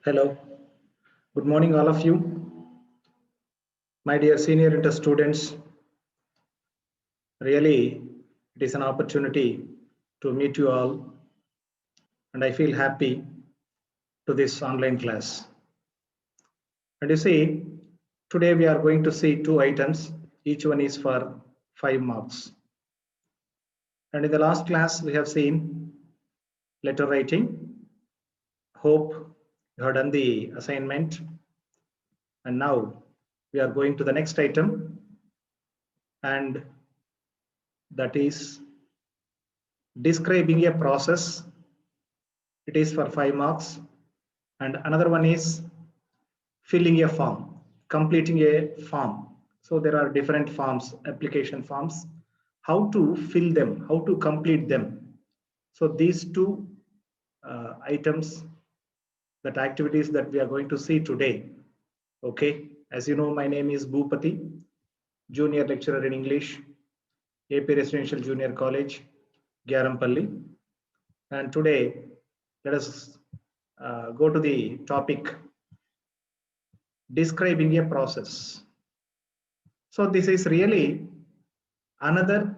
Hello, good morning, all of you. My dear senior inter students, really, it is an opportunity to meet you all, and I feel happy to this online class. And you see, today we are going to see two items, each one is for 5 marks. And in the last class, we have seen letter writing. Hope you have done the assignment. And now we are going to the next item, and that is describing a process. It is for 5 marks. And another one is filling a form, completing a form. So there are different forms, application forms, how to fill them, how to complete them. So these two items, that activities that we are going to see today. Okay, as you know, my name is Bhupati, junior lecturer in English, AP Residential Junior College, Gyarampalli. And today, let us go to the topic, describing a process. So this is really another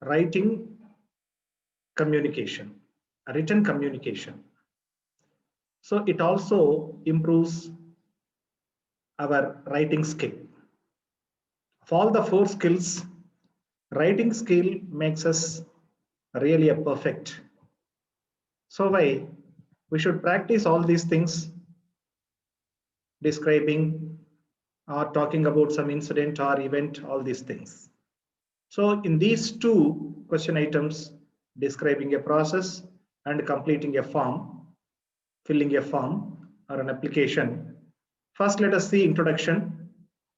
writing communication, a written communication. So it also improves our writing skill. Of all the 4 skills, writing skill makes us really a perfect. So why we should practice all these things, describing or talking about some incident or event, all these things. So in these two question items, describing a process and completing a form, filling a form or an application. First, let us see introduction,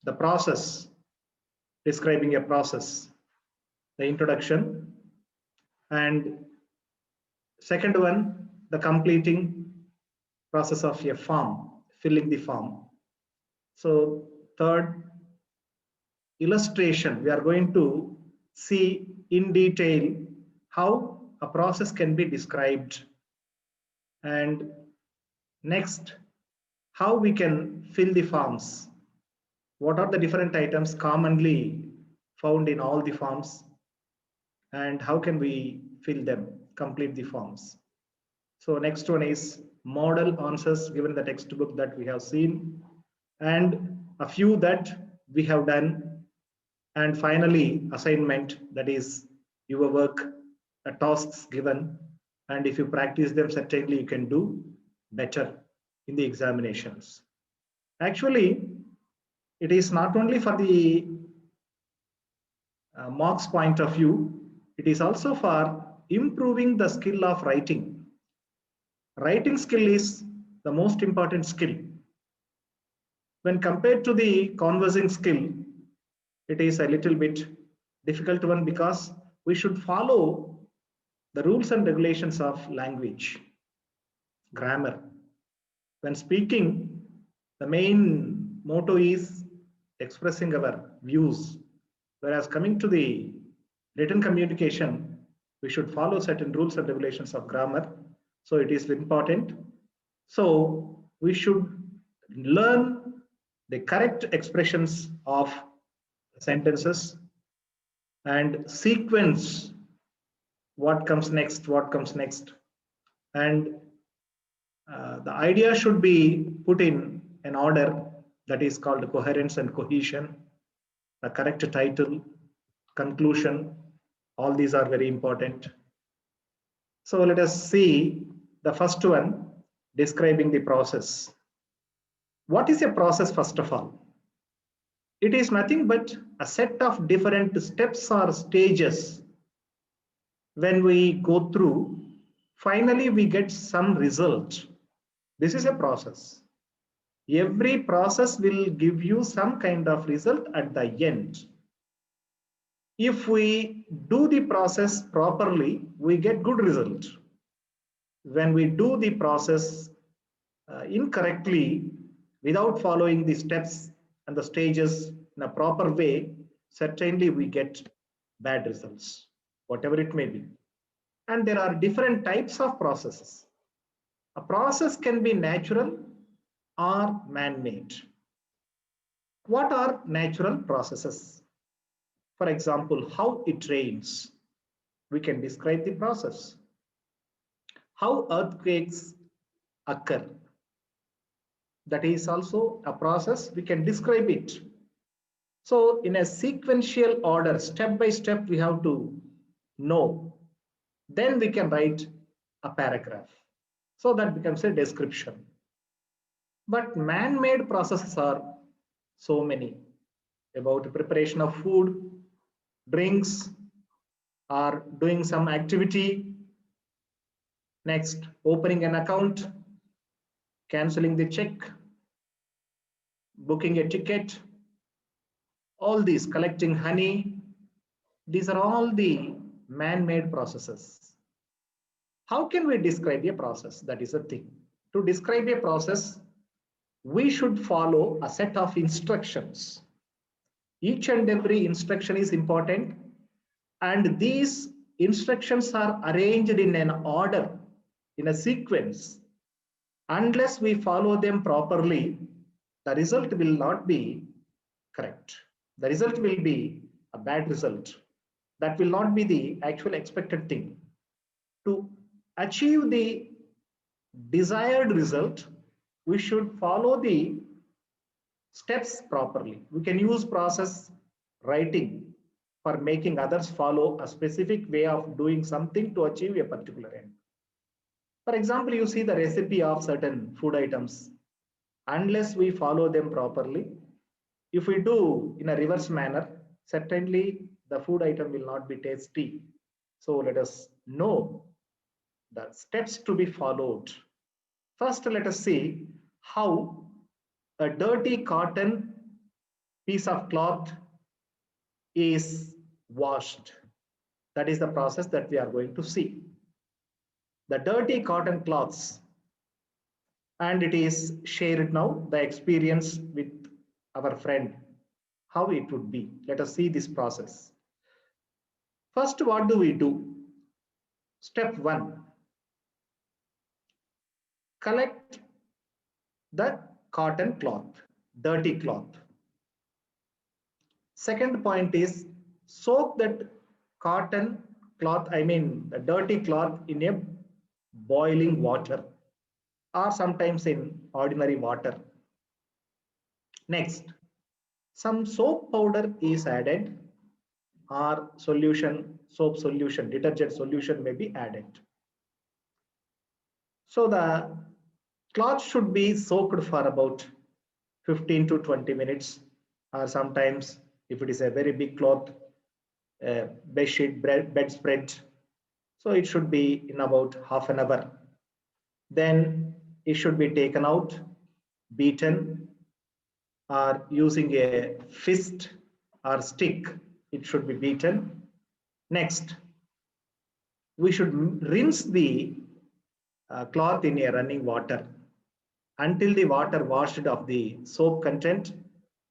the process, describing a process, the introduction, and second one, the completing process of a form, filling the form. So third, illustration. We are going to see in detail how a process can be described. And next, how we can fill the forms. What are the different items commonly found in all the forms? And how can we fill them, complete the forms? So next one is model answers given the textbook that we have seen, and a few that we have done. And finally, assignment, that is your work, the tasks given. And if you practice them, certainly you can do better in the examinations. Actually, it is not only for the marks point of view, it is also for improving the skill of writing. Writing skill is the most important skill. When compared to the conversing skill, it is a little bit difficult one because we should follow the rules and regulations of language, grammar. When speaking, the main motto is expressing our views, whereas coming to the written communication, we should follow certain rules and regulations of grammar. So it is important. So we should learn the correct expressions of sentences and sequence what comes next, and the idea should be put in an order that is called coherence and cohesion, the correct title, conclusion, all these are very important. So let us see the first one, describing the process. What is a process, first of all? It is nothing but a set of different steps or stages. When we go through, finally we get some result. This is a process. Every process will give you some kind of result at the end. If we do the process properly, we get good result. When we do the process incorrectly, without following the steps and the stages in a proper way, certainly we get bad results, whatever it may be. And there are different types of processes. A process can be natural or man-made. What are natural processes? For example, how it rains. We can describe the process. How earthquakes occur. That is also a process. We can describe it. So in a sequential order, step by step, we have to know. Then we can write a paragraph. So that becomes a description. But man-made processes are so many, about preparation of food, drinks, or doing some activity. Next, opening an account, canceling the check, booking a ticket, all these, collecting honey. These are all the man-made processes. How can we describe a process? That is a thing. To describe a process, we should follow a set of instructions. Each and every instruction is important, and these instructions are arranged in an order, in a sequence. Unless we follow them properly, the result will not be correct. The result will be a bad result. That will not be the actual expected thing. To achieve the desired result, we should follow the steps properly. We can use process writing for making others follow a specific way of doing something to achieve a particular end. For example, you see the recipe of certain food items. Unless we follow them properly, if we do in a reverse manner, certainly the food item will not be tasty. So let us know the steps to be followed. First, let us see how a dirty cotton piece of cloth is washed. That is the process that we are going to see. The dirty cotton cloths, and it is shared now, the experience with our friend, how it would be. Let us see this process. First, what do we do? Step 1, collect the cotton cloth, dirty cloth. Second point is soak that cotton cloth, the dirty cloth, in a boiling water or sometimes in ordinary water. Next, some soap powder is added, or solution, soap solution, detergent solution may be added. So the cloth should be soaked for about 15 to 20 minutes, or sometimes if it is a very big cloth, bed sheet, bedspread, so it should be in about half an hour. Then it should be taken out, beaten, or using a fist or stick, it should be beaten. Next, we should rinse the cloth in a running water. Until the water washed of the soap content,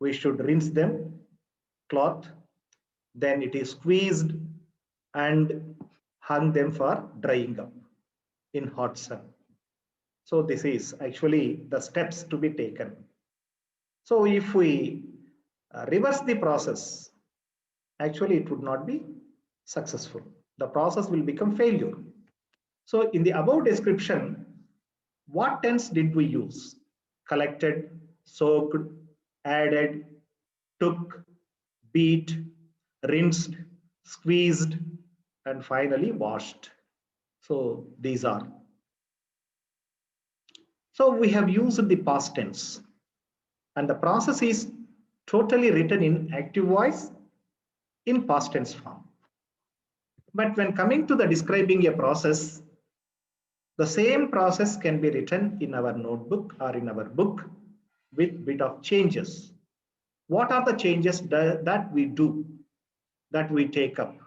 we should rinse them, cloth. Then it is squeezed and hung them for drying up in hot sun. So this is actually the steps to be taken. So if we reverse the process, actually it would not be successful. The process will become failure. So in the above description, what tense did we use? Collected, soaked, added, took, beat, rinsed, squeezed, and finally washed. So these are. So we have used the past tense, and the process is totally written in active voice in past tense form. But when coming to the describing a process, the same process can be written in our notebook or in our book with bit of changes. What are the changes that we do, that we take up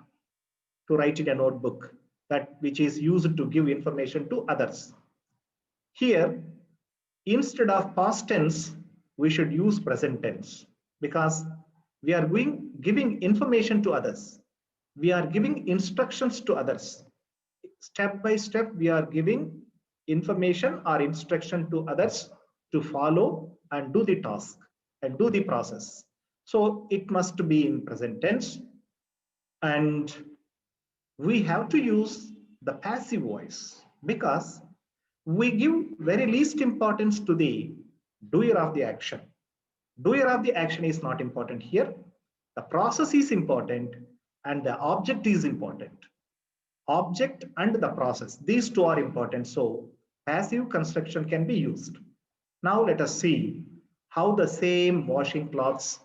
to write in a notebook, that which is used to give information to others? Here, instead of past tense, we should use present tense, because we are giving information to others. We are giving instructions to others. Step by step, we are giving information or instruction to others to follow and do the task and do the process. So it must be in present tense, and we have to use the passive voice because we give very least importance to the doer of the action. Doer of the action is not important here. The process is important and the object is important. Object and the process, these two are important. So passive construction can be used. Now let us see how the same washing clothes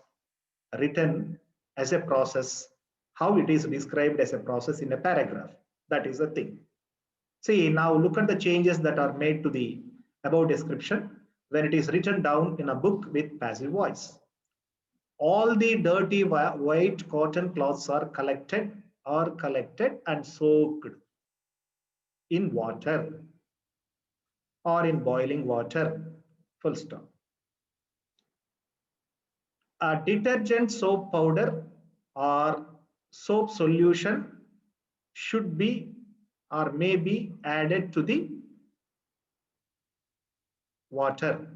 written as a process, how it is described as a process in a paragraph. That is the thing. See, now look at the changes that are made to the above description when it is written down in a book with passive voice. All the dirty white cotton cloths are collected and soaked in water or in boiling water, full stop. A detergent soap powder or soap solution should be or may be added to the water.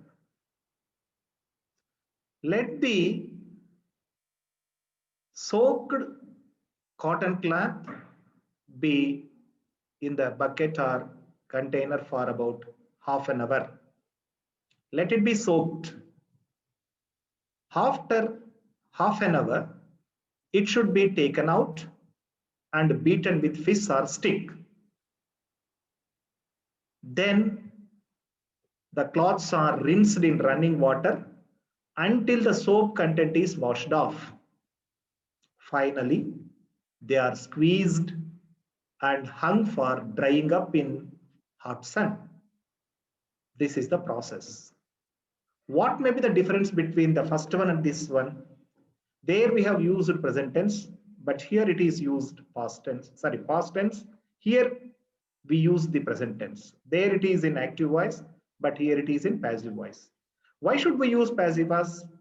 Let the soaked cotton cloth be in the bucket or container for about half an hour. Let it be soaked. After half an hour, it should be taken out and beaten with fish or stick. Then the cloths are rinsed in running water until the soap content is washed off. Finally, they are squeezed and hung for drying up in hot sun. This is the process. What may be the difference between the first one and this one? There we have used present tense, but here it is used past tense. Sorry, past tense. Here we use the present tense. There it is in active voice, but here it is in passive voice. Why should we use passive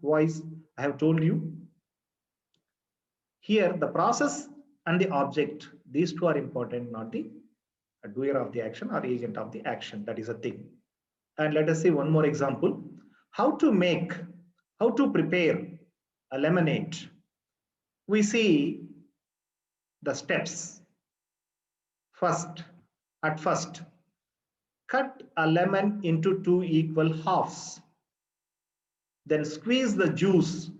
voice? I have told you. Here the process and the object, these two are important, not the doer of the action or agent of the action. That is a thing. And let us see one more example. How to prepare a lemonade. We see the steps. At first, cut a lemon into 2 equal halves. Then squeeze the juice.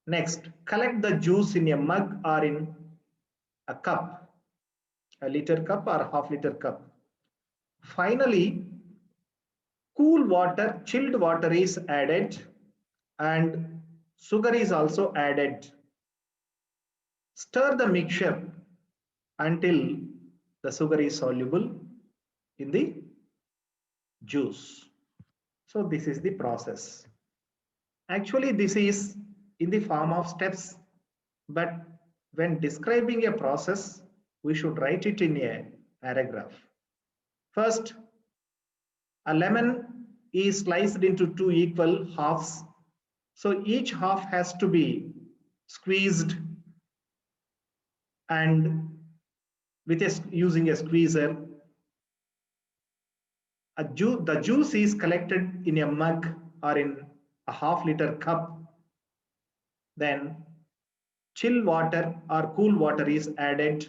Next, collect the juice in a mug or in a cup, a liter cup or half-liter cup. Finally, chilled water is added and sugar is also added. Stir the mixture until the sugar is soluble in the juice. So this is the process. Actually, this is in the form of steps, but when describing a process, we should write it in a paragraph. First, a lemon is sliced into 2 equal halves. So each half has to be squeezed and using a squeezer. The juice is collected in a mug or in a half-liter cup. Then chill water or cool water is added,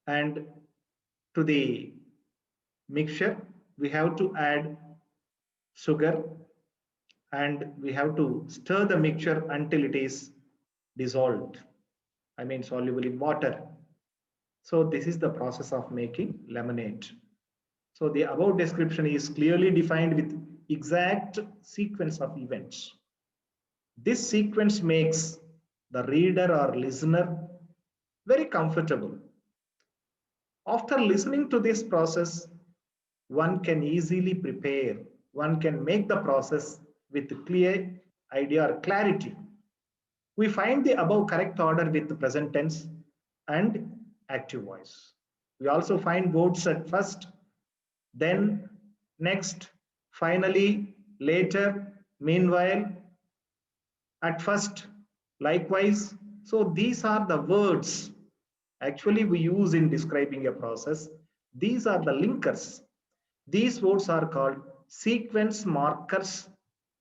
and to the mixture we have to add sugar and we have to stir the mixture until it is dissolved, I mean soluble in water. So this is the process of making lemonade. So the above description is clearly defined with exact sequence of events. This sequence makes the reader or listener very comfortable. After listening to this process, one can easily prepare, one can make the process with clear idea or clarity. We find the above correct order with the present tense and active voice. We also find words at first, then, next, finally, later, meanwhile, at first, likewise. So these are the words actually we use in describing a process. These are the linkers. These words are called sequence markers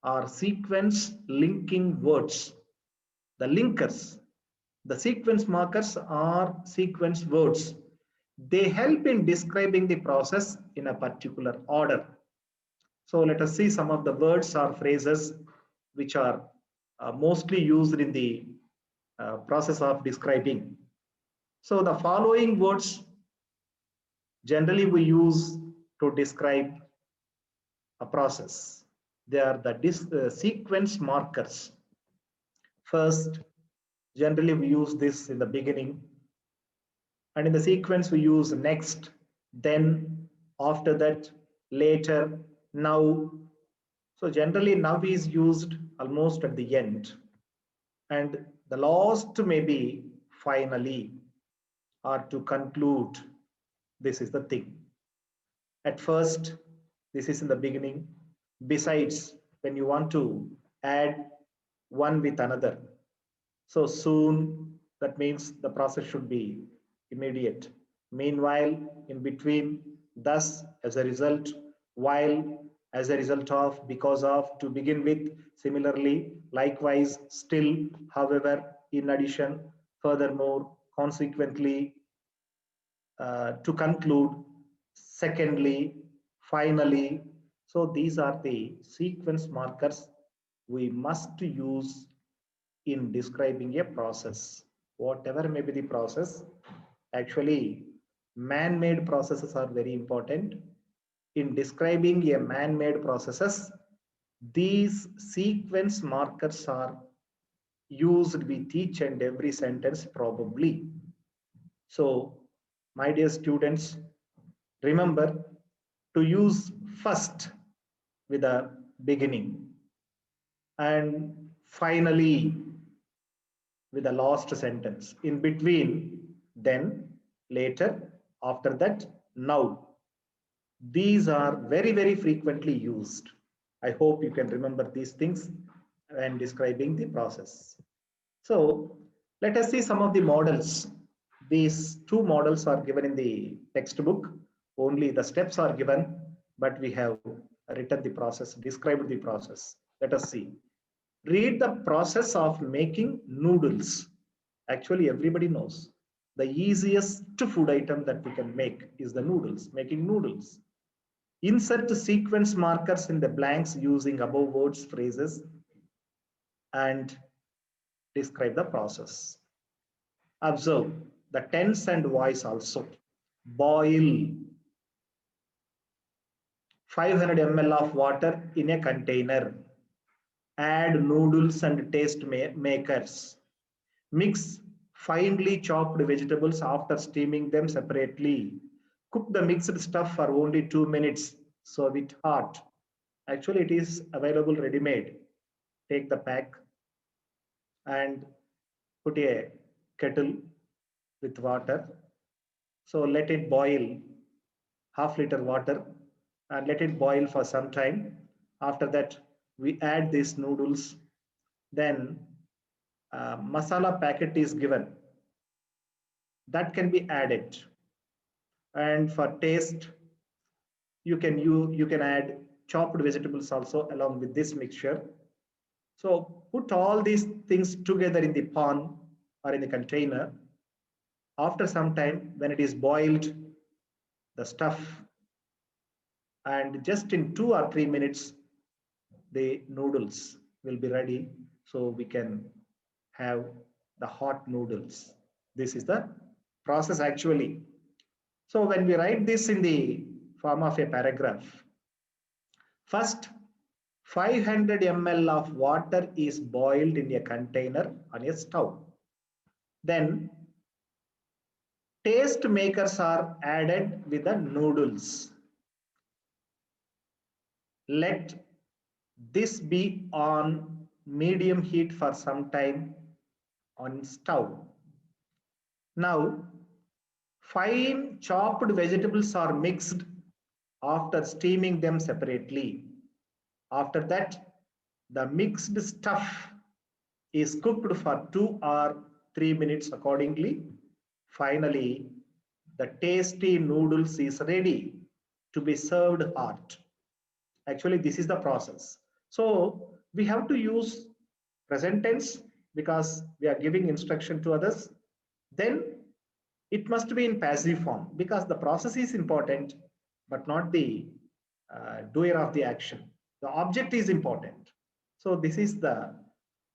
or sequence linking words. The linkers, the sequence markers are sequence words. They help in describing the process in a particular order. So let us see some of the words or phrases which are mostly used in the process of describing. So the following words generally we use to describe a process. They are the sequence markers. First, generally we use this in the beginning, and in the sequence we use next, then, after that, later, now. So generally now is used almost at the end, and the last may be finally or to conclude. This is the thing. At first, this is in the beginning. Besides, when you want to add one with another, so soon, that means the process should be immediate. Meanwhile, in between, thus, as a result, while, as a result of, because of, to begin with, similarly, likewise, still, however, in addition, furthermore, consequently, to conclude, secondly, finally. So these are the sequence markers we must use in describing a process. Whatever may be the process, actually, man-made processes are very important. In describing a man-made processes, these sequence markers are used with each and every sentence probably. So, my dear students, remember to use first with a beginning and finally with the last sentence. In between, then, later, after that, now. These are very, very frequently used. I hope you can remember these things when describing the process. So let us see some of the models. These two models are given in the textbook. Only the steps are given, but we have written the process, described the process. Let us see. Read the process of making noodles. Actually, everybody knows the easiest food item that we can make is the noodles, making noodles. Insert sequence markers in the blanks using above words, phrases, and describe the process. Observe the tense and voice also. Boil 500 ml of water in a container. Add noodles and taste makers. Mix finely chopped vegetables after steaming them separately. Cook the mixed stuff for only 2 minutes. Serve it hot. Actually, it is available ready-made. Take the pack and put a kettle with water. So let it boil, half-liter water, and let it boil for some time. After that, we add these noodles. Then masala packet is given. That can be added. And for taste, you can add chopped vegetables also along with this mixture. So put all these things together in the pan or in the container. After some time, when it is boiled, the stuff, and just in 2 or 3 minutes, the noodles will be ready. So we can have the hot noodles. This is the process actually. So when we write this in the form of a paragraph, first 500 ml of water is boiled in a container on a stove. Then taste makers are added with the noodles. Let this be on medium heat for some time on stove. Now, fine chopped vegetables are mixed after steaming them separately. After that, the mixed stuff is cooked for 2 or 3 minutes accordingly. Finally, the tasty noodles is ready to be served hot. Actually, this is the process. So we have to use present tense because we are giving instruction to others. Then it must be in passive form because the process is important, but not the doer of the action. The object is important. So this is the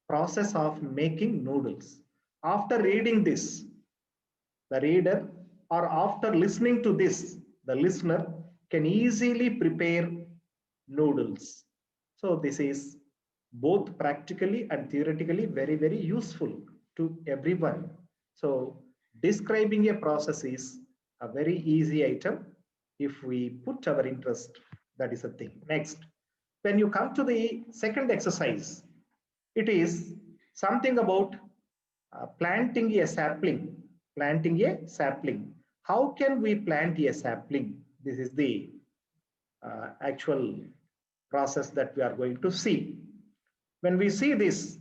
process of making noodles. After reading this, the reader, or after listening to this, the listener can easily prepare noodles. So this is both practically and theoretically very, very useful to everyone. So describing a process is a very easy item if we put our interest. That is a thing. Next, when you come to the second exercise, it is something about planting a sapling. Planting a sapling. How can we plant a sapling? This is the actual process that we are going to see. When we see this,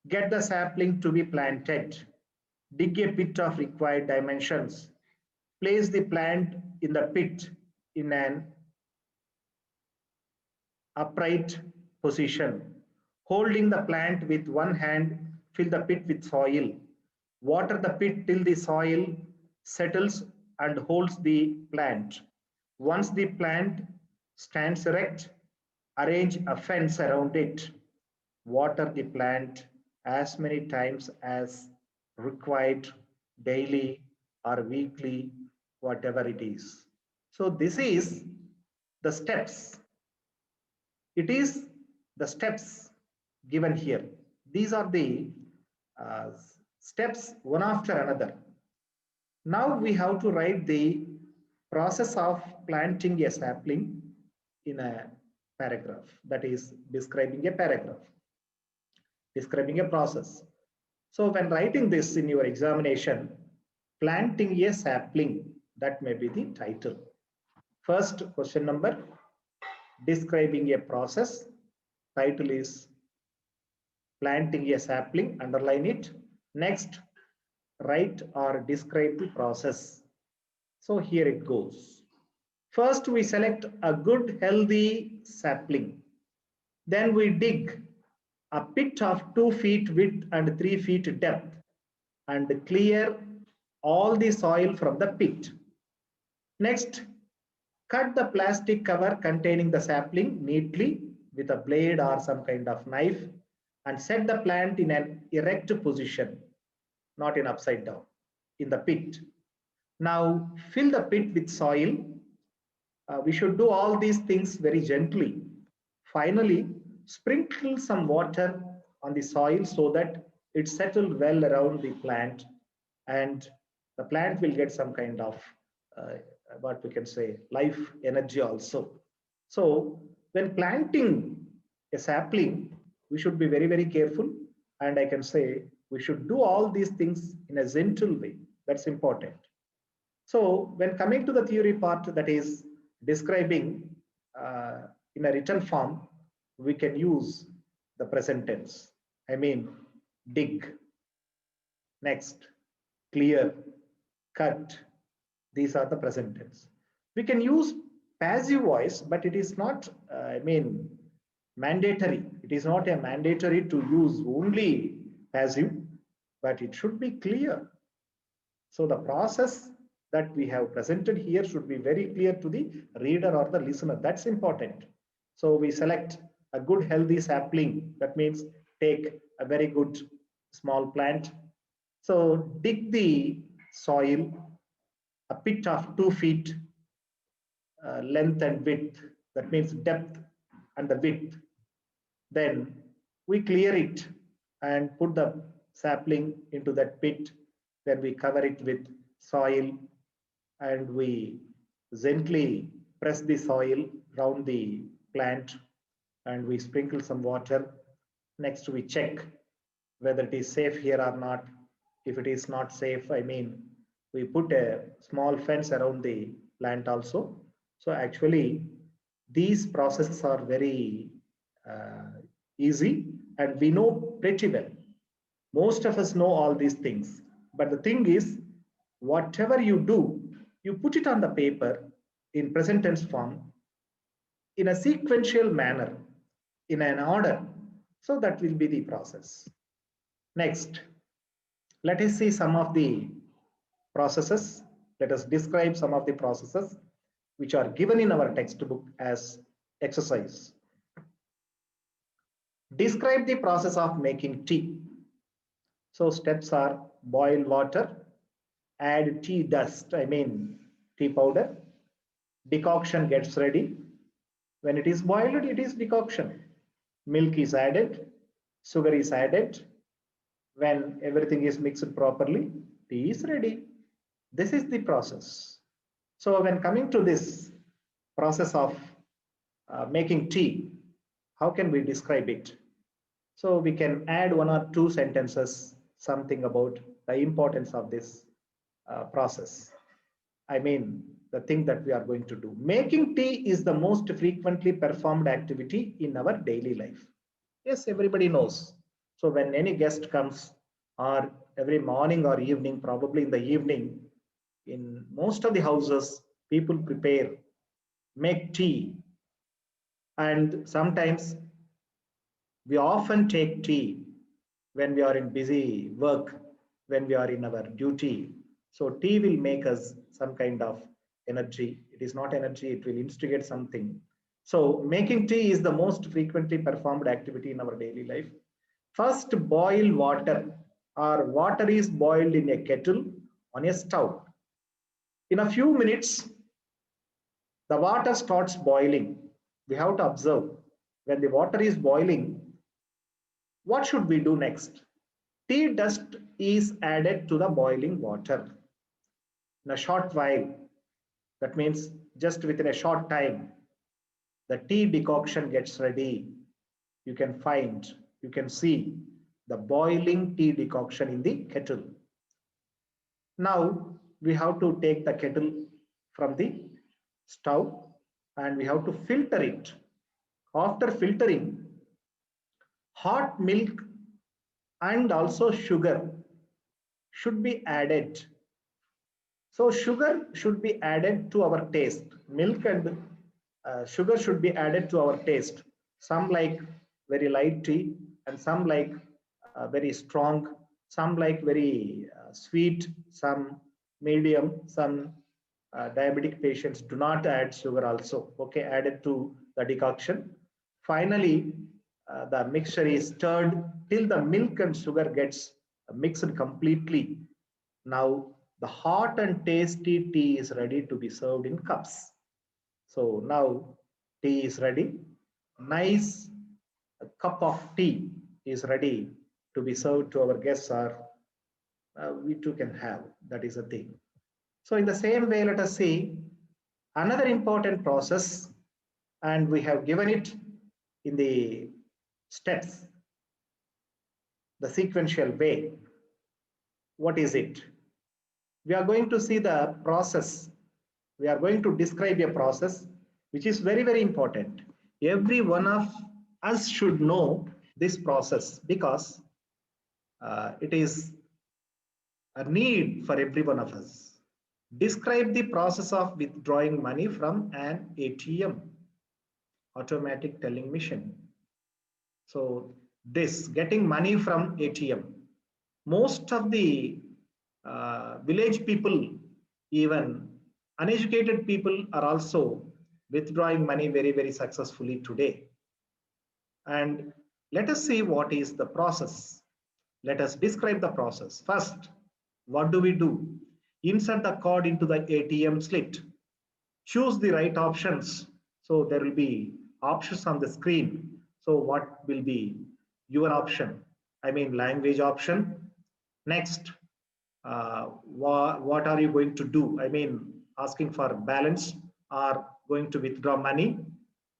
get the sapling to be planted, dig a pit of required dimensions, place the plant in the pit in an upright position, holding the plant with one hand, fill the pit with soil, water the pit till the soil settles and holds the plant. Once the plant stands erect, arrange a fence around it. Water the plant as many times as required, daily or weekly, whatever it is. So this is the steps. It is the steps given here. These are the uh, steps one after another. Now we have to write the process of planting a sapling in a paragraph, that is describing a paragraph, describing a process. So when writing this in your examination, planting a sapling, that may be the title. First question number, describing a process. Title is planting a sapling, underline it. Next, write or describe the process. So here it goes. First, we select a good healthy sapling. Then we dig a pit of 2 feet width and 3 feet depth and clear all the soil from the pit. Next, cut the plastic cover containing the sapling neatly with a blade or some kind of knife and set the plant in an erect position, not in upside down, in the pit. Now fill the pit with soil. We should do all these things very gently. Finally, sprinkle some water on the soil so that it settles well around the plant and the plant will get some kind of uh, what we can say life energy also. So when planting a sapling, we should be very, very careful, and I can say we should do all these things in a gentle way. That's important. So when coming to the theory part, that is describing in a written form, we can use the present tense. I mean, dig, next, clear, cut. These are the present tense. We can use passive voice, but it is not, mandatory. It is not a mandatory to use only passive, but it should be clear. So the process that we have presented here should be very clear to the reader or the listener. That's important. So we select a good healthy sapling. That means take a very good small plant. So dig the soil, a pit of 2 feet length and width. That means depth and the width. Then we clear it and put the sapling into that pit. Then we cover it with soil and we gently press the soil around the plant and we sprinkle some water. Next, we check whether it is safe here or not. If it is not safe, we put a small fence around the plant also. So actually, these processes are very easy and we know pretty well. Most of us know all these things. But the thing is, whatever you do, you put it on the paper in present tense form in a sequential manner, in an order. So that will be the process. Next, let us see some of the processes. Let us describe some of the processes which are given in our textbook as exercise. Describe the process of making tea. So steps are: boil water, add tea dust, I mean tea powder, decoction gets ready. When it is boiled, it is decoction. Milk is added, sugar is added. When everything is mixed properly, tea is ready. This is the process. So when coming to this process of making tea, how can we describe it? So we can add one or two sentences, something about the importance of this process. I mean, the thing that we are going to do. Making tea is the most frequently performed activity in our daily life. Yes, everybody knows. So when any guest comes, or every morning or evening, probably in the evening, in most of the houses, people prepare, make tea. And sometimes we often take tea when we are in busy work, when we are in our duty. So tea will make us some kind of energy. It is not energy, it will instigate something. So making tea is the most frequently performed activity in our daily life. First, boil water, or water is boiled in a kettle on a stove. In a few minutes, the water starts boiling. We have to observe when the water is boiling, what should we do next? Tea dust is added to the boiling water. In a short while, that means just within a short time, the tea decoction gets ready. You can find, you can see the boiling tea decoction in the kettle. Now we have to take the kettle from the stove and we have to filter it. After filtering, hot milk and also sugar should be added. So sugar should be added to our taste. Milk and sugar should be added to our taste. Some like very light tea, and some like very strong, some like very sweet, some medium, some diabetic patients do not add sugar also. Okay, added to the decoction. Finally, the mixture is stirred till the milk and sugar gets mixed completely. Now the hot and tasty tea is ready to be served in cups. So now tea is ready. Nice cup of tea is ready to be served to our guests, or we too can have. That is a thing. So in the same way, let us see another important process, and we have given it in the steps, the sequential way. What is it? We are going to see the process. We are going to describe a process which is very, very important. Every one of us should know this process because it is a need for every one of us. Describe the process of withdrawing money from an ATM, automatic telling machine. So this getting money from ATM, most of the village people, even uneducated people, are also withdrawing money very, very successfully today. And let us see what is the process. Let us describe the process. First, what do we do? Insert the card into the ATM slit. Choose the right options. So there will be options on the screen. So what will be your option? I mean language option. Next, what are you going to do? I mean asking for balance or going to withdraw money.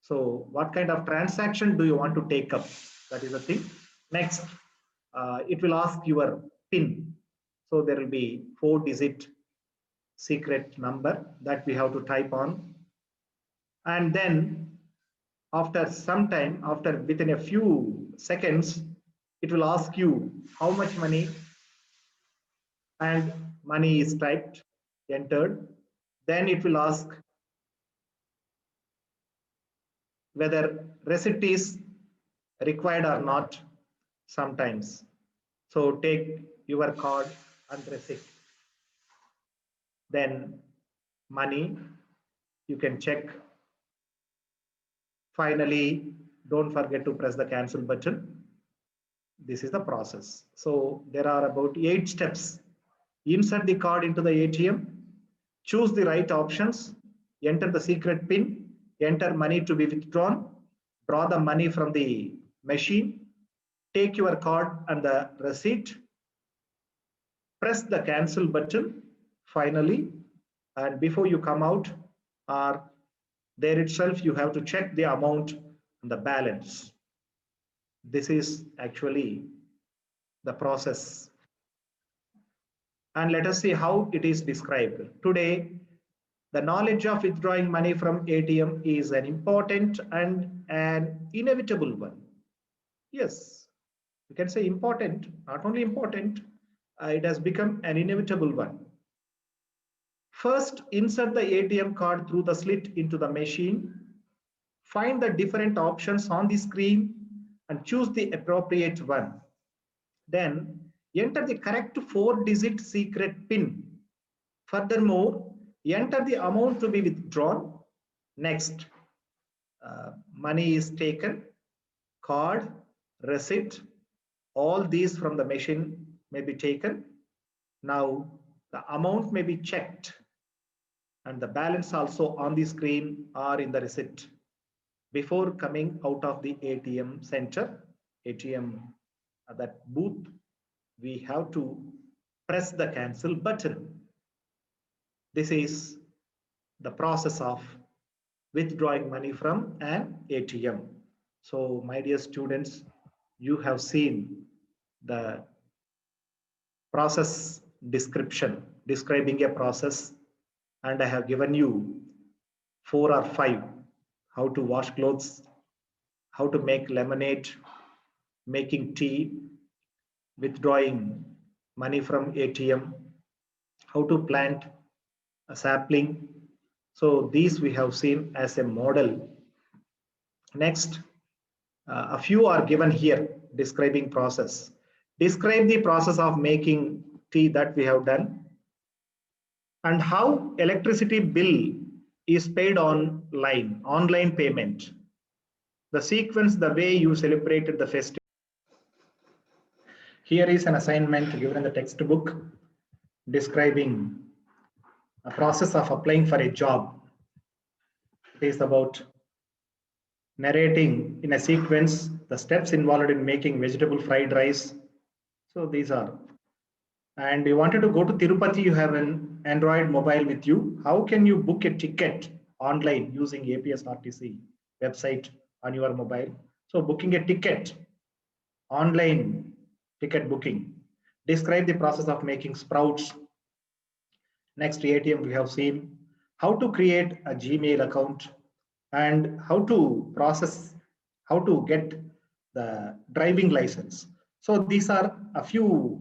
So what kind of transaction do you want to take up? That is the thing. Next, it will ask your PIN. So there will be 4-digit secret number that we have to type on. And then after some time, after within a few seconds, it will ask you how much money, and money is typed, entered. Then it will ask whether receipt is required or not sometimes. So take your card and receipt. Then money, you can check. Finally, don't forget to press the cancel button. This is the process. So there are about 8 steps. Insert the card into the ATM, choose the right options, enter the secret PIN, enter money to be withdrawn, draw the money from the machine, take your card and the receipt, press the cancel button finally, and before you come out, or there itself, you have to check the amount and the balance. This is actually the process. And let us see how it is described. Today, the knowledge of withdrawing money from ATM is an important and an inevitable one. Yes, you can say important, not only important, it has become an inevitable one. First, insert the ATM card through the slit into the machine. Find the different options on the screen and choose the appropriate one. Then enter the correct 4-digit secret PIN. Furthermore, enter the amount to be withdrawn. Next, money is taken, card, receipt, all these from the machine may be taken. Now the amount may be checked and the balance also on the screen or in the receipt. Before coming out of the ATM center, ATM that booth, we have to press the cancel button. This is the process of withdrawing money from an ATM. So my dear students, you have seen the process description, describing a process, and I have given you 4 or 5: how to wash clothes, how to make lemonade, making tea, withdrawing money from ATM, how to plant a sapling. So these we have seen as a model. Next, a few are given here describing process. Describe the process of making tea that we have done, and how electricity bill is paid online payment. The sequence, the way you celebrated the festival. Here is an assignment given in the textbook describing a process of applying for a job. It is about narrating in a sequence the steps involved in making vegetable fried rice. So these are. And you wanted to go to Tirupati, you have an Android mobile with you. How can you book a ticket online using APSRTC website on your mobile? So booking a ticket, online ticket booking. Describe the process of making sprouts. Next, ATM we have seen how to create a Gmail account and how to process, how to get the driving license. So these are a few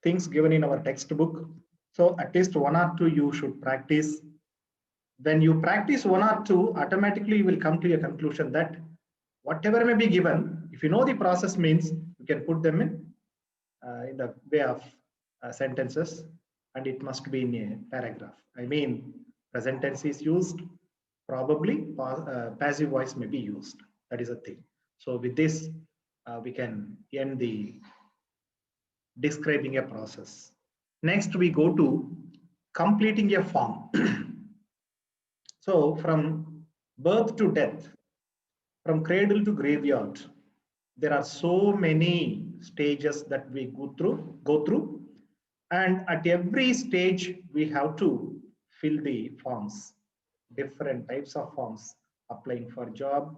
things given in our textbook. So at least 1 or 2 you should practice. When you practice 1 or 2, automatically you will come to a conclusion that whatever may be given, if you know the process means, you can put them in the way of sentences, and it must be in a paragraph. I mean, present tense is used, probably passive voice may be used. That is a thing. So with this, we can end the describing a process. Next, we go to completing a form. So from birth to death, from cradle to graveyard, there are so many stages that we go through, and at every stage we have to fill the forms, different types of forms: applying for job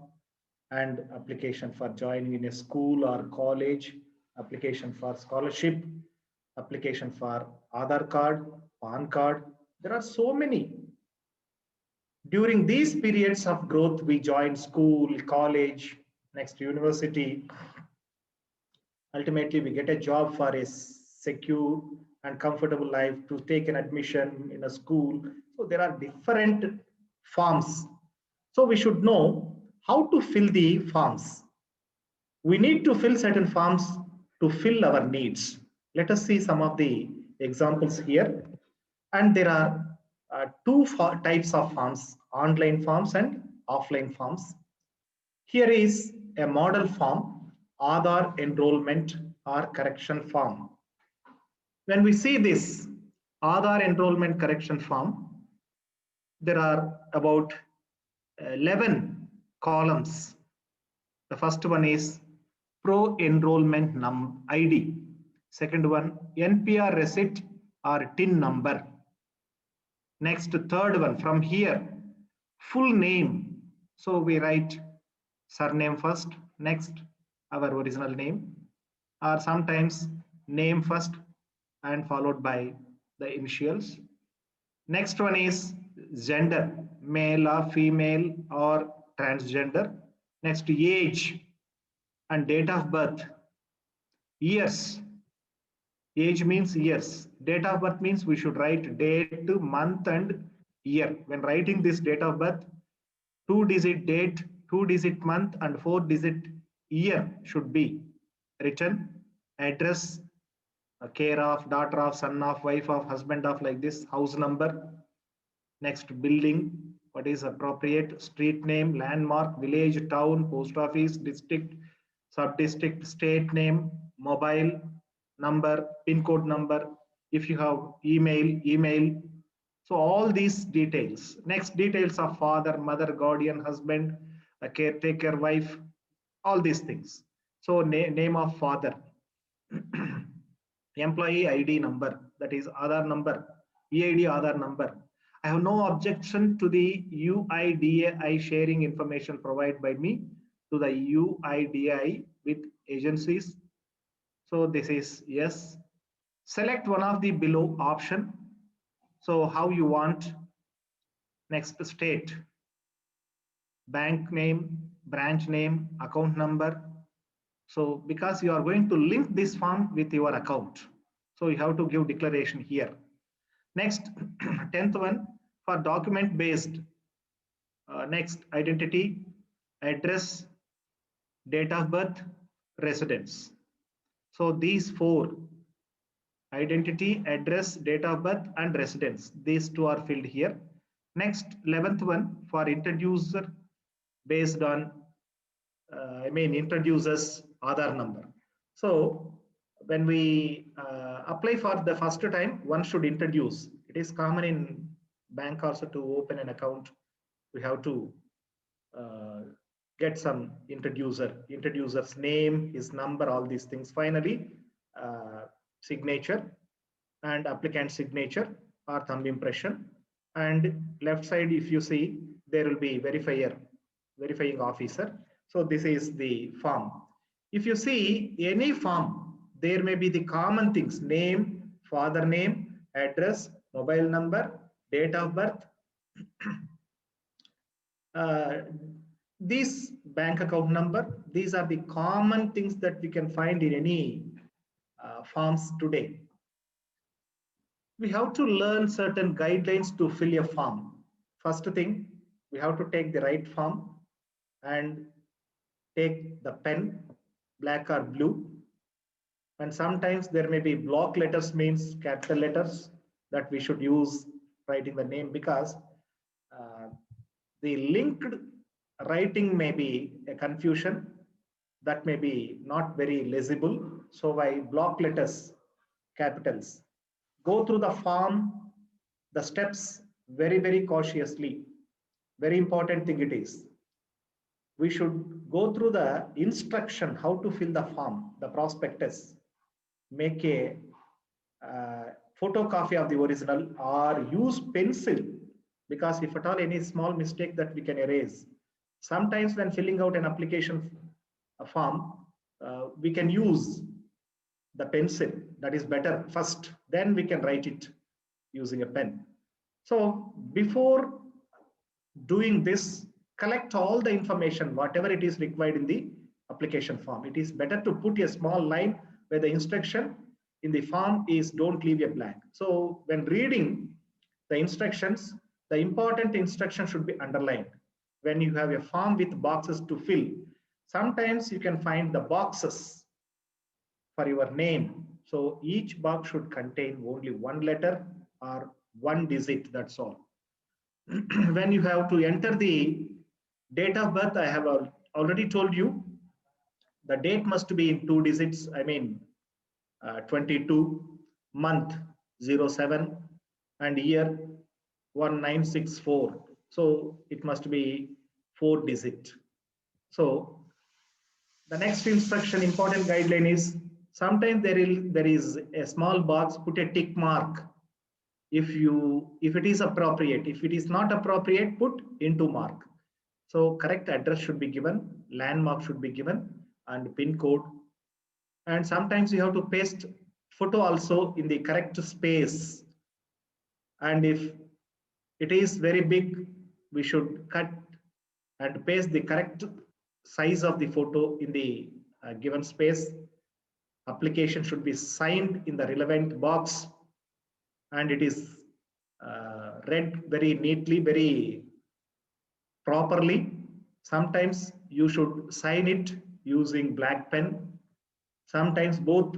and application for joining in a school or college, application for scholarship, application for Aadhaar card, PAN card. There are so many. During these periods of growth, we join school, college, next university. Ultimately, we get a job for a secure and comfortable life, to take an admission in a school. So there are different forms. So we should know how to fill the forms. We need to fill certain forms to fill our needs. Let us see some of the examples here. And there are two types of forms, online forms and offline forms. Here is a model form, Aadhaar enrollment or correction form. When we see this Aadhaar enrollment correction form, there are about 11 columns. The first one is pro enrollment ID. Second one, NPR receipt or TIN number. Next, third one from here, full name. So we write surname first, next our original name, or sometimes name first and followed by the initials. Next one is gender, male or female or transgender. Next, age and date of birth. Years. Age means years. Date of birth means we should write date, month, and year. When writing this date of birth, 2-digit date, 2-digit month, and 4-digit year should be written. Address, care of, daughter of, son of, wife of, husband of, like this. House number. Next, building, what is appropriate, street name, landmark, village, town, post office, district, sub-district, state name, mobile number, pin code number. If you have email. So all these details. Next, details of father, mother, guardian, husband, a caretaker, wife, all these things. So name of father, employee ID number, that is Aadhaar number, EID Aadhaar number. I have no objection to the UIDAI sharing information provided by me to the UIDAI with agencies. So this is yes. Select one of the below option. So how you want. Next, state, bank name, branch name, account number. So because you are going to link this form with your account, so you have to give declaration here. Next, 10th one, for document based. Next, identity, address, date of birth, residence. So these four, identity, address, date of birth, and residence, these two are filled here. Next, 11th one, for introducer based on introduces Aadhaar number. So when we apply for the first time, one should introduce. It is common in bank also to open an account. We have to get some introducer's name, his number, all these things. Finally, signature and applicant signature or thumb impression. And left side, if you see, there will be verifying officer. So this is the form. If you see any form, there may be the common things: name, father name, address, mobile number, date of birth, this bank account number. These are the common things that we can find in any forms today. We have to learn certain guidelines to fill a form. First thing, we have to take the right form and take the pen, black or blue. And sometimes there may be block letters, means capital letters, that we should use writing the name, because the linked writing may be a confusion, that may be not very legible. So by block letters, capitals. Go through the form, the steps very cautiously. Very important thing it is. We should go through the instruction how to fill the form, the prospectus. Make a photocopy of the original or use pencil, because if at all any small mistake, that we can erase. Sometimes when filling out an application form, we can use the pencil. That is better first, then we can write it using a pen. So before doing this, collect all the information, whatever it is required in the application form. It is better to put a small line where the instruction in the form is don't leave a blank. So when reading the instructions, the important instruction should be underlined. When you have a form with boxes to fill, sometimes you can find the boxes for your name. So each box should contain only one letter or one digit, that's all. When you have to enter the date of birth, I have already told you the date must be in two digits. I mean 22, month 07, and year 1964. So it must be 4 digit. So the next instruction, important guideline is sometimes there is a small box, put a tick mark if it is appropriate. If it is not appropriate, put into mark. So correct address should be given, landmark should be given, and pin code. And sometimes you have to paste photo also in the correct space. And if it is very big, we should cut and paste the correct size of the photo in the given space. Application should be signed in the relevant box, and it is read very neatly, very properly. Sometimes you should sign it using black pen. Sometimes both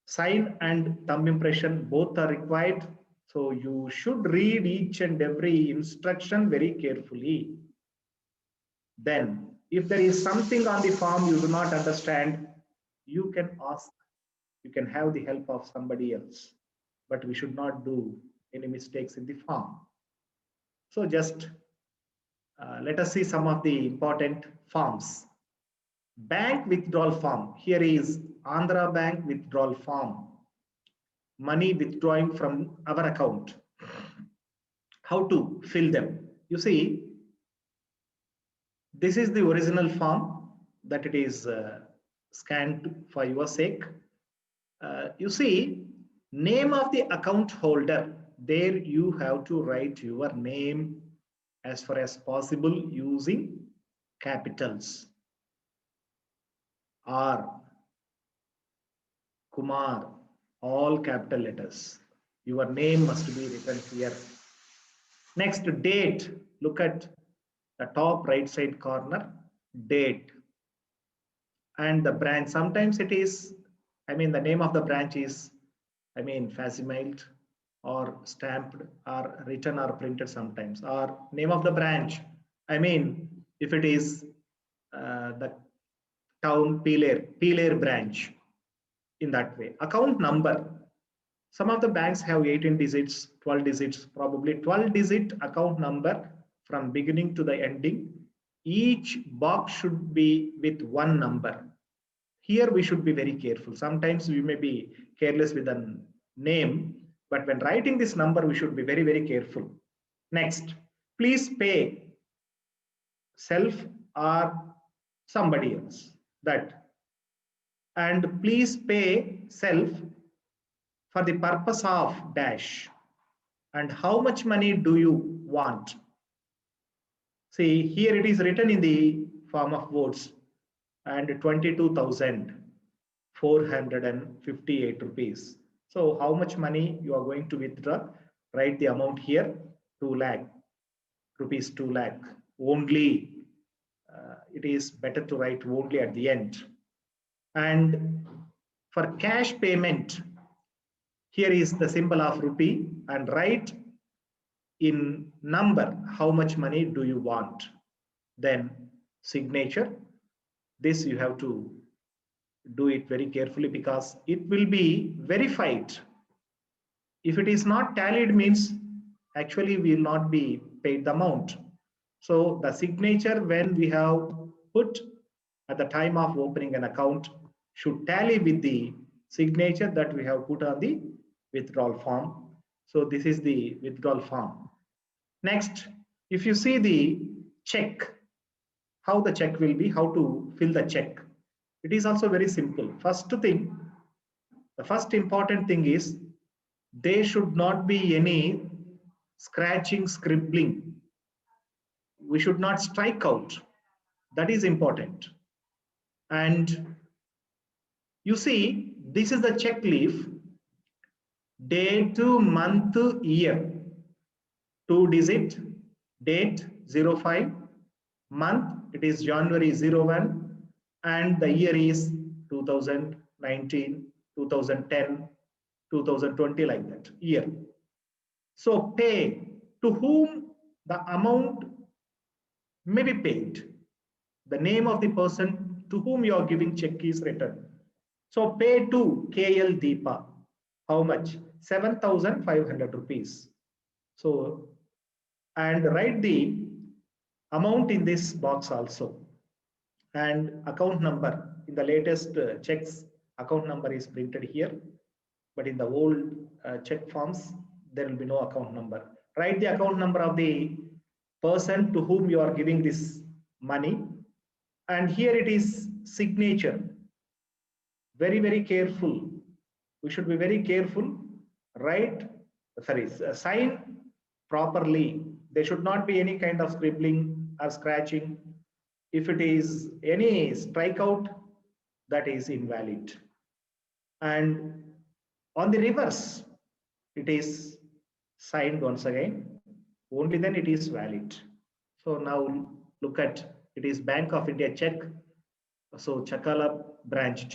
sign and thumb impression both are required. So you should read each and every instruction very carefully. Then if there is something on the form you do not understand, you can ask, you can have the help of somebody else, but we should not do any mistakes in the form. So just let us see some of the important forms. Bank withdrawal form. Here is Andhra Bank withdrawal form. Money withdrawing from our account. How to fill them? You see, this is the original form that it is scanned for your sake. You see, name of the account holder. There you have to write your name as far as possible using capitals. R, Kumar, all capital letters. Your name must be written here. Next, date. Look at the top right side corner, date. And the branch. Sometimes it is, the name of the branch is, facsimiled or stamped or written or printed sometimes. Or name of the branch. If it is the town Peelair branch, in that way. Account number. Some of the banks have 18 digits, 12 digits, probably 12-digit account number from beginning to the ending. Each box should be with one number. Here we should be very careful. Sometimes we may be careless with a name, but when writing this number, we should be very, very careful. Next, please pay self or somebody else. That. And please pay self for the purpose of dash. And how much money do you want? See, here it is written in the form of words, and 22,458 rupees. So how much money you are going to withdraw? Write the amount here, 2 lakh, rupees 2 lakh. Only, it is better to write only at the end. And for cash payment, here is the symbol of rupee, and write in number how much money do you want. Then signature. This you have to do it very carefully because it will be verified. If it is not tallied, means actually we will not be paid the amount. So the signature, when we have put at the time of opening an account, should tally with the signature that we have put on the withdrawal form. So this is the withdrawal form. Next, if you see the check, how the check will be, how to fill the check. It is also very simple. First thing, the first important thing is there should not be any scratching, scribbling. We should not strike out. That is important. And you see, this is the check leaf. Date, month, year, 2-digit, date 05, month it is January 01, and the year is 2019, 2010, 2020, like that year. So pay, to whom the amount may be paid. The name of the person to whom you are giving check is written. So pay to KL Deepa. How much? 7,500 rupees. So, and write the amount in this box also. And account number, in the latest checks, account number is printed here. But in the old check forms, there will be no account number. Write the account number of the person to whom you are giving this money. And here it is signature. Very, very careful. We should be very careful. Sign properly. There should not be any kind of scribbling or scratching. If it is any strikeout, that is invalid. And on the reverse, it is signed once again. Only then it is valid. So now look at, it is Bank of India check. So Chakala branch,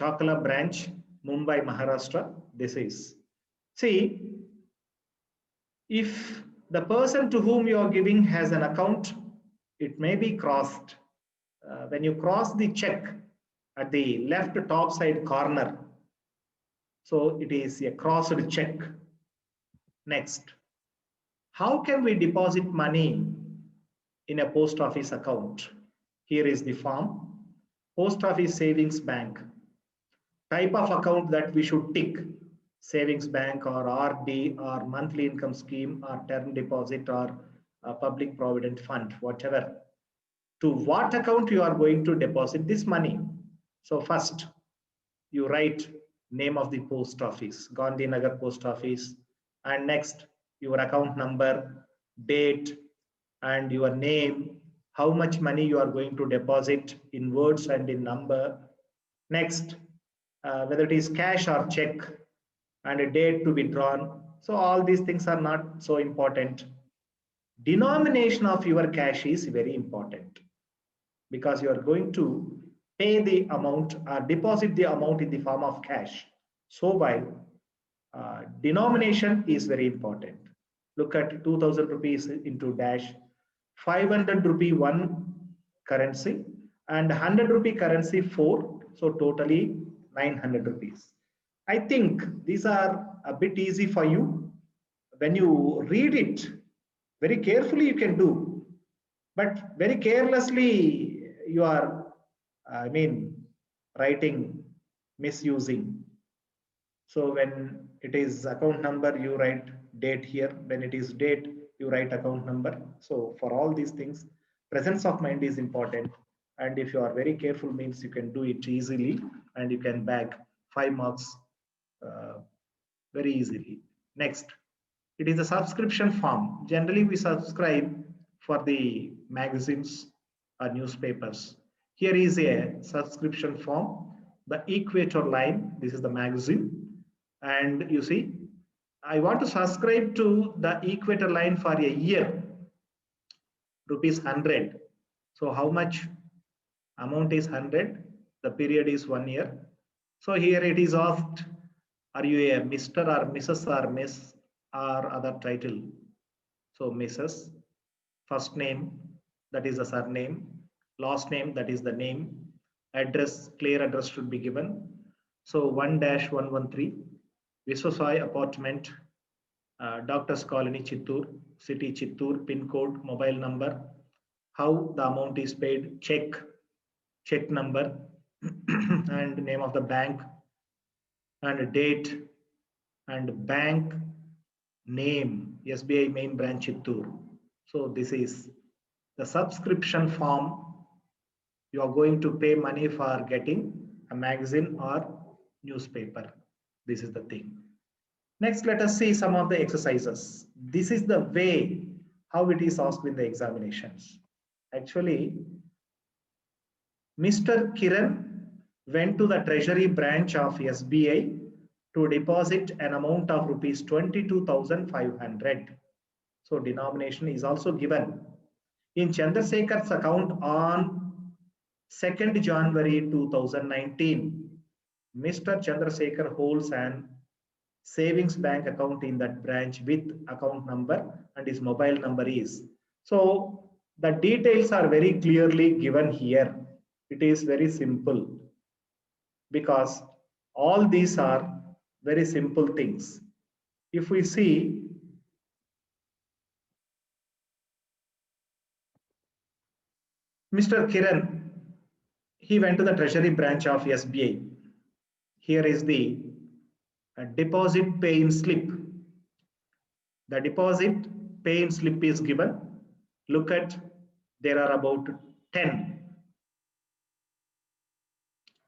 Mumbai, Maharashtra. This is. See, if the person to whom you are giving has an account, it may be crossed. When you cross the check at the left top side corner, so it is a crossed check. Next, how can we deposit money in a post office account? Here is the form. Post office savings bank. Type of account that we should tick. Savings bank or RD or monthly income scheme or term deposit or public provident fund, whatever. To what account you are going to deposit this money? So first, you write name of the post office, Gandhinagar Post Office, and next your account number, date, and your name, how much money you are going to deposit in words and in number. Next, whether it is cash or check, and a date to be drawn. So all these things are not so important. Denomination of your cash is very important, because you are going to pay the amount or deposit the amount in the form of cash. So while denomination is very important. Look at 2,000 rupees into dash, 500 rupee one currency, and 100 rupee currency 4. So totally 900 rupees. I think these are a bit easy for you. When you read it very carefully, you can do, but very carelessly you are, writing, misusing. So when it is account number, you write date here. When it is date, you write account number. So for all these things, presence of mind is important. And if you are very careful, means you can do it easily and you can bag 5 marks very easily. Next, it is a subscription form. Generally, we subscribe for the magazines or newspapers. Here is a subscription form. The Equator Line, this is the magazine. And you see, I want to subscribe to the Equator Line for a year, rupees 100. So how much amount is 100? The period is 1 year. So here it is asked, are you a Mr. or Mrs. or Miss or other title? So Mrs. First name, that is the surname. Last name, that is the name. Address, clear address should be given. So 1-113, Viswasai apartment, Doctors Colony, Chittoor, city Chittoor, pin code, mobile number, how the amount is paid, check number, and name of the bank, and date, and bank name, SBI main branch Chittoor. So this is the subscription form. You are going to pay money for getting a magazine or newspaper. This is the thing. Next, let us see some of the exercises. This is the way how it is asked in the examinations. Actually, Mr. Kiran went to the treasury branch of SBI to deposit an amount of rupees 22,500. So denomination is also given. In Chandrasekhar's account on 2nd January 2019, Mr. Chandrasekhar holds an savings bank account in that branch with account number and his mobile number is. So the details are very clearly given here. It is very simple because all these are very simple things. If we see Mr. Kiran, he went to the treasury branch of SBI. Here is the deposit pay-in slip. The deposit pay-in slip is given. Look at, there are about 10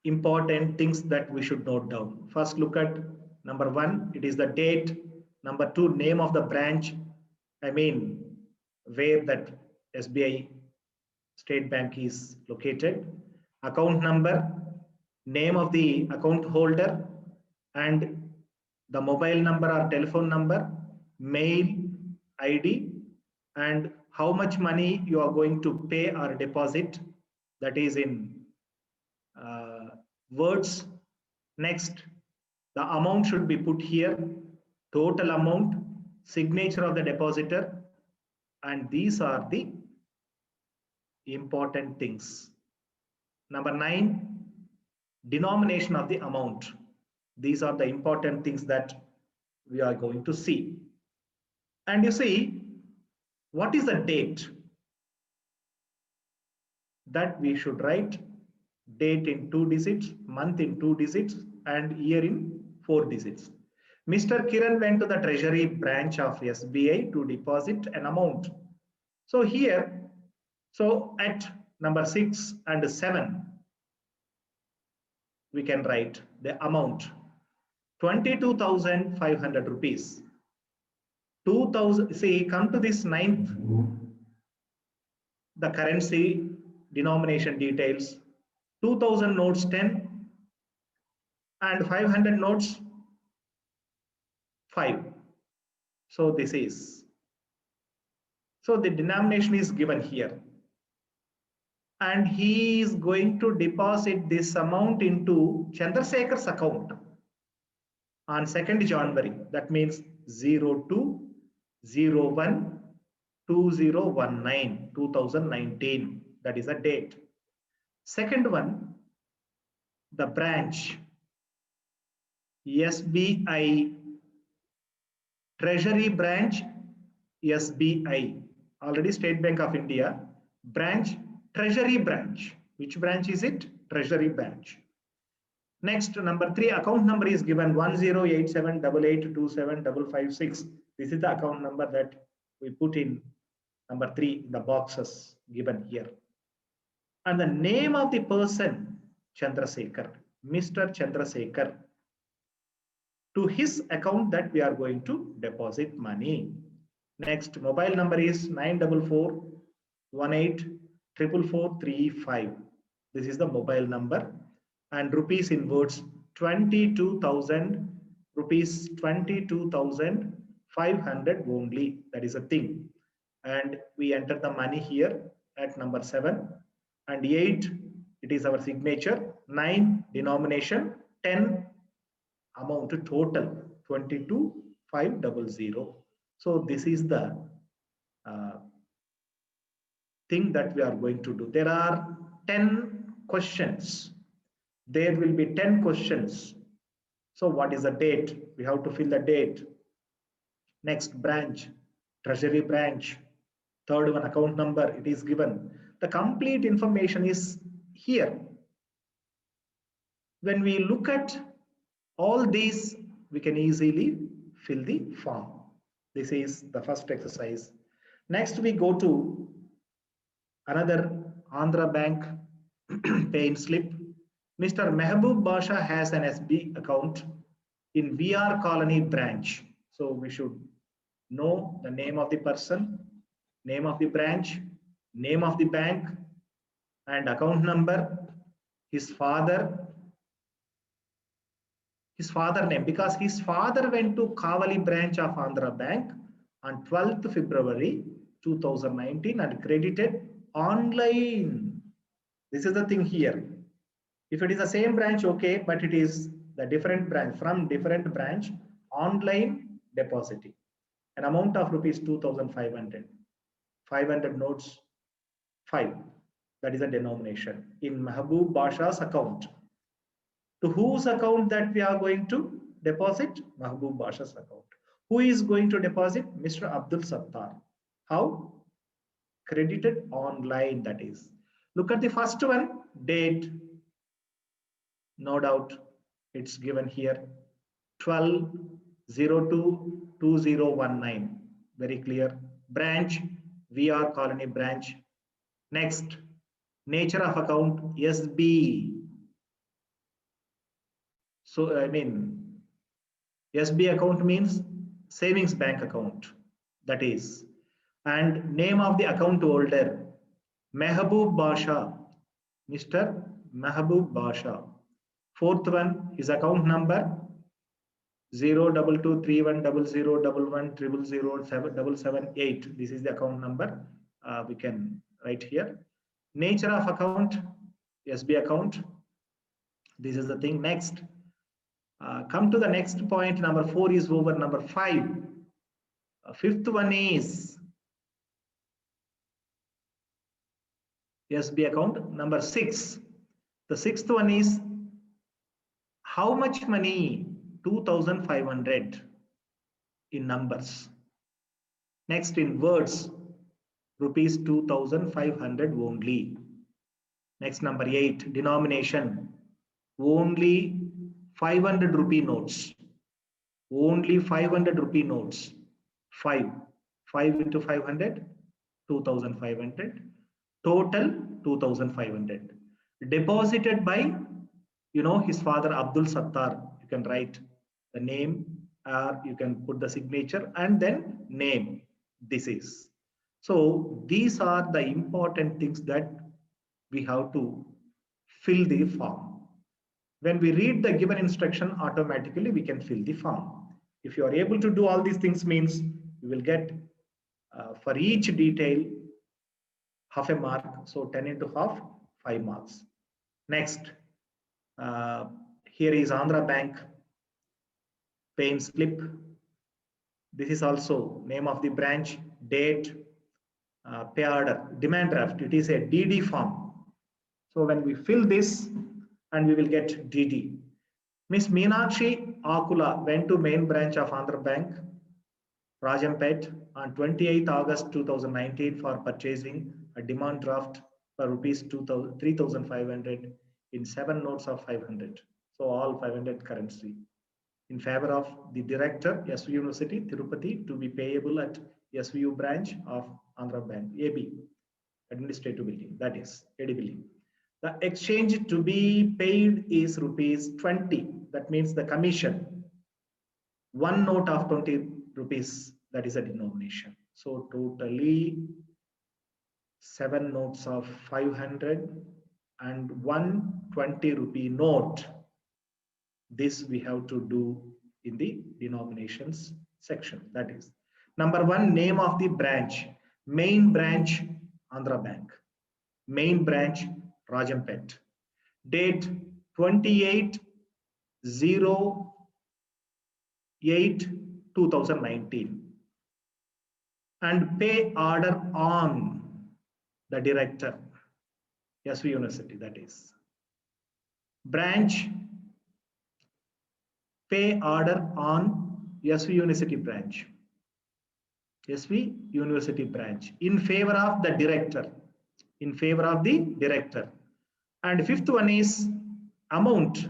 important things that we should note down. First, look at number 1, it is the date. Number 2, name of the branch, I mean where that SBI State Bank is located, account number, name of the account holder, and the mobile number or telephone number, mail ID, and how much money you are going to pay or deposit, that is in words. Next, the amount should be put here, total amount, signature of the depositor, and these are the important things. Number 9, denomination of the amount. These are the important things that we are going to see. And you see, what is the date? That we should write date in 2 digits, month in 2 digits, and year in 4 digits. Mr. Kiran went to the treasury branch of SBI to deposit an amount. So here, so at number 6 and 7, we can write the amount 22,500 rupees. 2000, see, come to this 9th, the currency denomination details, 2000 notes 10 and 500 notes 5. So this is, so the denomination is given here. And he is going to deposit this amount into Chandrasekhar's account on 2nd January. That means 02/01/2019, 2019. That is a date. Second one, the branch SBI, Treasury branch SBI, already State Bank of India, branch Treasury branch. Which branch is it? Treasury branch. Next, number 3, account number is given 108788275556. This is the account number that we put in number 3 in the boxes given here. And the name of the person, Chandrasekhar, Mr. Chandrasekhar, to his account that we are going to deposit money. Next, mobile number is 944184435. This is the mobile number. And rupees in words, 22,000 rupees, 22,500 only. That is a thing. And we enter the money here at number 7. And 8, it is our signature. 9, denomination. 10, amount total, 22,500. So this is the thing that we are going to do. There are 10 questions. There will be 10 questions. So what is the date? We have to fill the date. Next, branch, treasury branch. Third one, account number, it is given. The complete information is here. When we look at all these, we can easily fill the form. This is the first exercise. Next, we go to another Andhra Bank pay-in slip. Mr. Mehboob Basha has an SB account in VR Colony branch. So we should know the name of the person, name of the branch, name of the bank, and account number, his father, his father name, because his father went to Kavali branch of Andhra Bank on 12th February 2019 and credited online. This is the thing here. If it is the same branch, okay, but it is the different branch, from different branch, online depositing. An amount of rupees 2,500. 500 notes, 5. That is a denomination in Mahbub Basha's account. To whose account that we are going to deposit? Mahbub Basha's account. Who is going to deposit? Mr. Abdul Sattar. How? Credited online, that is. Look at the first one, date. No doubt it's given here, 12/02/2019. Very clear. Branch, VR Colony branch. Next, nature of account, SB. So I mean, SB account means savings bank account, that is. And name of the account holder, Mehboob Basha, Mr. Mehboob Basha. Fourth one, his account number 022310011000778. This is the account number. We can write here. Nature of account, SB account. This is the thing. Next, come to the next point. Number 4 is over. Number 5. Fifth one is SB account. Number 6. The sixth one is how much money? 2,500 in numbers. Next, in words, rupees 2,500 only. Next, number 8, denomination, only 500 rupee notes. Only 500 rupee notes. 5 into 500, 2,500. Total 2,500. Deposited by, his father Abdul Sattar. You can write the name, or you can put the signature and then name. This is. So these are the important things that we have to fill the form. When we read the given instruction, automatically we can fill the form. If you are able to do all these things, means you will get for each detail half a mark. So 10 into half, 5 marks. Next, here is Andhra Bank paying slip. This is also name of the branch, date, pay order, demand draft. It is a DD form. So when we fill this, and we will get DD. Miss Meenakshi Akula went to main branch of Andhra Bank, Rajampet, on 28th August 2019 for purchasing a demand draft for rupees 3,500 in 7 notes of 500. So all 500 currency. In favor of the director, SVU University, Tirupati, to be payable at SVU branch of Andhra Bank, AB, administrative building, that is, AD building. The exchange to be paid is rupees 20. That means the commission. 1 note of 20 rupees, that is a denomination. So totally 7 notes of 500 and 120 rupee note. This we have to do in the denominations section. That is, number 1, name of the branch. Main branch, Andhra Bank. Main branch, Rajampet. Date 28/08/2019. And pay order on the director, SVU University, that is. Branch, pay order on SVU University branch. SVU University branch in favor of the director. In favor of the director. And fifth one is amount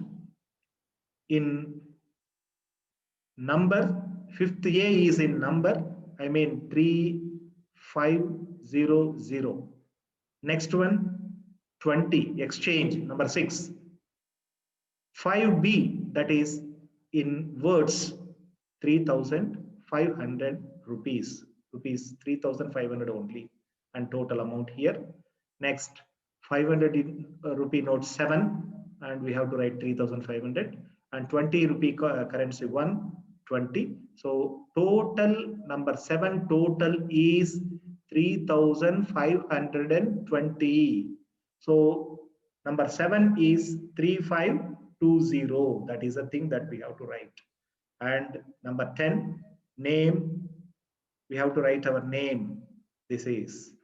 in number. Fifth A is in number. I mean 3500. Next one 20, exchange, number 6. 5B, that is in words, 3,500 rupees. Rupees 3,500 only, and total amount here. Next, 500 in rupee note 7, and we have to write 3,500. and 20 rupee currency 120. So total number 7 total is 3,520. So number 7 is 3520. That is a thing that we have to write. And number 10, name. We have to write our name. This is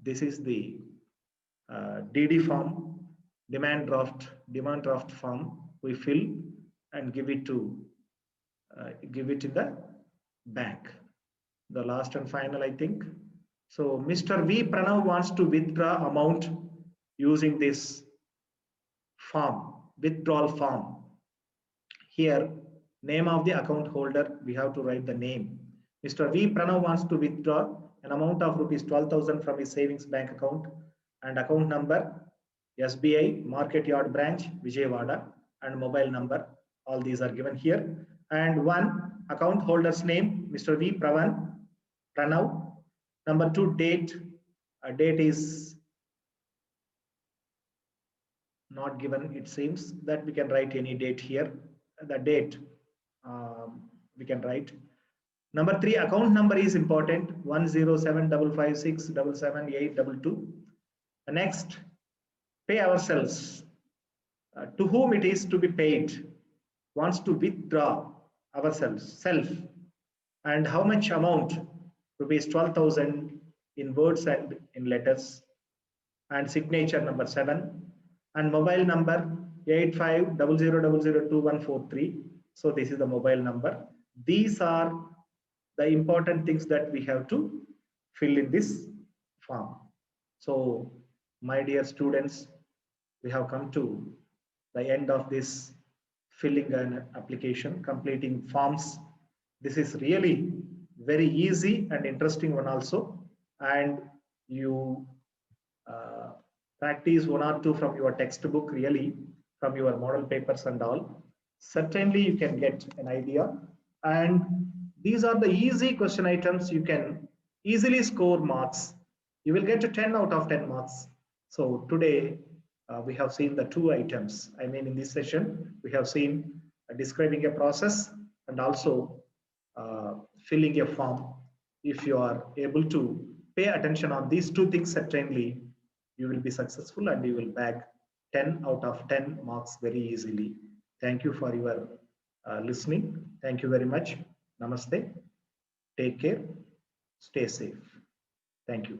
the DD form, demand draft form. We fill and give it in the bank. The last and final, I think. So Mr. V. Pranav wants to withdraw amount using this form, withdrawal form. Here, name of the account holder, we have to write the name. Mr. V. Pranav wants to withdraw an amount of rupees 12,000 from his savings bank account, and account number SBI Market Yard Branch Vijayawada, and mobile number. All these are given here. And one, account holder's name Mr. V. Pranav. Number 2, date. Date is not given. It seems that we can write any date here. The date we can write. Number 3, account number is important. 10755677822. The next, pay ourselves. To whom it is to be paid. Wants to withdraw ourselves, self. And how much amount? Rupees 12,000 in words and in letters. And signature number 7. And mobile number 8500002143. So this is the mobile number. These are the important things that we have to fill in this form. So my dear students, we have come to the end of this filling an application, completing forms. This is really very easy and interesting one also. And you practice 1 or 2 from your textbook, really from your model papers and all. Certainly you can get an idea. And these are the easy question items. You can easily score marks. You will get a 10 out of 10 marks. So today we have seen the 2 items. I mean, in this session, we have seen describing a process and also filling a form. If you are able to pay attention on these 2 things, certainly you will be successful and you will bag 10 out of 10 marks very easily. Thank you for your listening. Thank you very much. Namaste. Take care. Stay safe. Thank you.